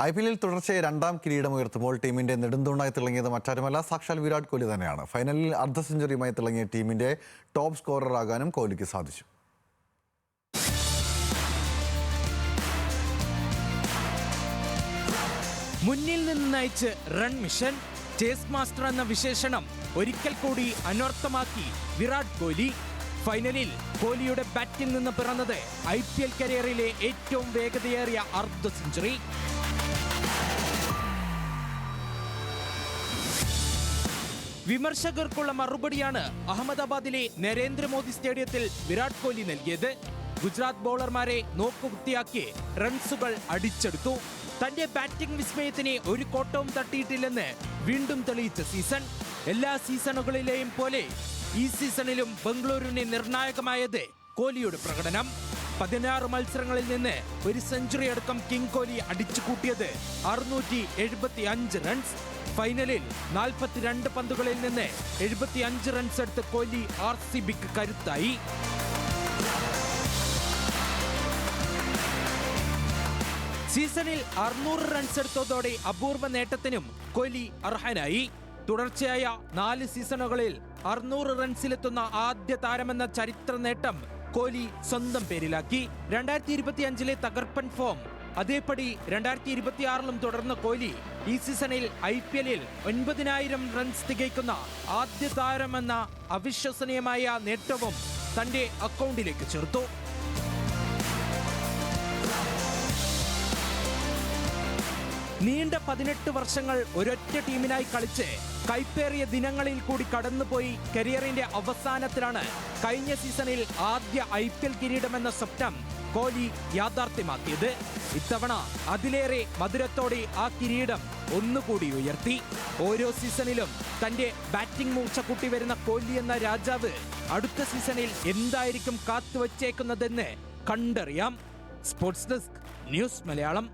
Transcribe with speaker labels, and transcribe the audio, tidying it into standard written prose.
Speaker 1: IPL തുടർച്ചയായി രണ്ടാം കിരീടം ഉയർത്തുമ്പോൾ ടീമിന്റെ നെടുന്തൂണായി തിളങ്ങിയത് മറ്റാരുമല്ല, സാക്ഷാൽ വിരാട് കോഹ്ലി തന്നെയാണ്. ഫൈനലിൽ അർദ്ധ സെഞ്ചുറിയുമായി തിളങ്ങിയ ടീമിന്റെ ടോപ്പ് സ്കോററാകാനും കോഹ്ലിക്ക് സാധിച്ചു.
Speaker 2: മുന്നിൽ നിന്ന് നയിച്ച് റൺ മിഷൻ, ചേസ് മാസ്റ്റർ എന്ന വിശേഷണം ഒരിക്കൽ കൂടി അനർത്ഥമാക്കി വിരാട് കോഹ്ലി. ഫൈനലിൽ കോഹ്ലിയുടെ ബാറ്റിൽ നിന്ന് പിറന്നത് IPL കരിയറിലെ ഏറ്റവും വേഗതയേറിയ അർദ്ധ സെഞ്ചുറി. വിമർശകർക്കുള്ള മറുപടിയാണ് അഹമ്മദാബാദിലെ നരേന്ദ്രമോദി സ്റ്റേഡിയത്തിൽ വിരാട് കോഹ്ലി നൽകിയത്. ഗുജറാത്ത് ബൗളർമാരെ നോക്കുകുത്തിയാക്കി റൺസുകൾ അടിച്ചെടുത്തു. തന്റെ ബാറ്റിംഗ് വിസ്മയത്തിന് ഒരു കോട്ടവും തട്ടിയിട്ടില്ലെന്ന് വീണ്ടും തെളിയിച്ച സീസൺ. എല്ലാ സീസണുകളിലെയും പോലെ ഈ സീസണിലും ബംഗളൂരുവിന് നിർണായകമായത് കോഹ്ലിയുടെ പ്രകടനം. 16 മത്സരങ്ങളിൽ നിന്ന് ഒരു സെഞ്ചുറി അടക്കം കിങ് കോഹ്ലി അടിച്ചുകൂട്ടിയത് 675 റൺസ്. ഫൈനലിൽ 42 പന്തുകളിൽ നിന്ന് 75 റൺസ് എടുത്ത് കോഹ്ലി RCBക്ക് കരുത്തായി. സീസണിൽ 600 റൺസ് എടുത്തതോടെ അപൂർവ നേട്ടത്തിനും കോഹ്ലി അർഹനായി. തുടർച്ചയായ 4 സീസണുകളിൽ 600 റൺസിലെത്തുന്ന ആദ്യ താരമെന്ന ചരിത്ര നേട്ടം കോഹ്ലി സ്വന്തം പേരിലാക്കി. 2025-ലെ തകർപ്പൻ ഫോം അതേപടി 2026-ലും തുടർന്ന കോഹ്ലി ഈ സീസണിൽ IPL-ൽ 9000 റൺസ് തികയ്ക്കുന്ന ആദ്യ താരമെന്ന അവിശ്വസനീയമായ നേട്ടവും തന്റെ അക്കൗണ്ടിലേക്ക് ചേർത്തു. നീണ്ട 18 വർഷങ്ങൾ ഒരൊറ്റ ടീമിനായി കളിച്ച് കൈപ്പേറിയ ദിനങ്ങളിൽ കൂടി കടന്നുപോയി കരിയറിന്റെ അവസാനത്തിലാണ് കഴിഞ്ഞ സീസണിൽ ആദ്യ IPL കിരീടമെന്ന സ്വപ്നം കോഹ്ലി യാഥാർത്ഥ്യമാക്കിയത്. ഇത്തവണ അതിലേറെ മധുരത്തോടെ ആ കിരീടം ഒന്നുകൂടി ഉയർത്തി. ഓരോ സീസണിലും തന്റെ ബാറ്റിംഗ് മൂർച്ച കൂട്ടി വരുന്ന കോഹ്ലി എന്ന രാജാവ് അടുത്ത സീസണിൽ എന്തായിരിക്കും കാത്തുവച്ചേക്കുന്നതെന്ന് കണ്ടറിയാം. Sports desk, news Malayalam.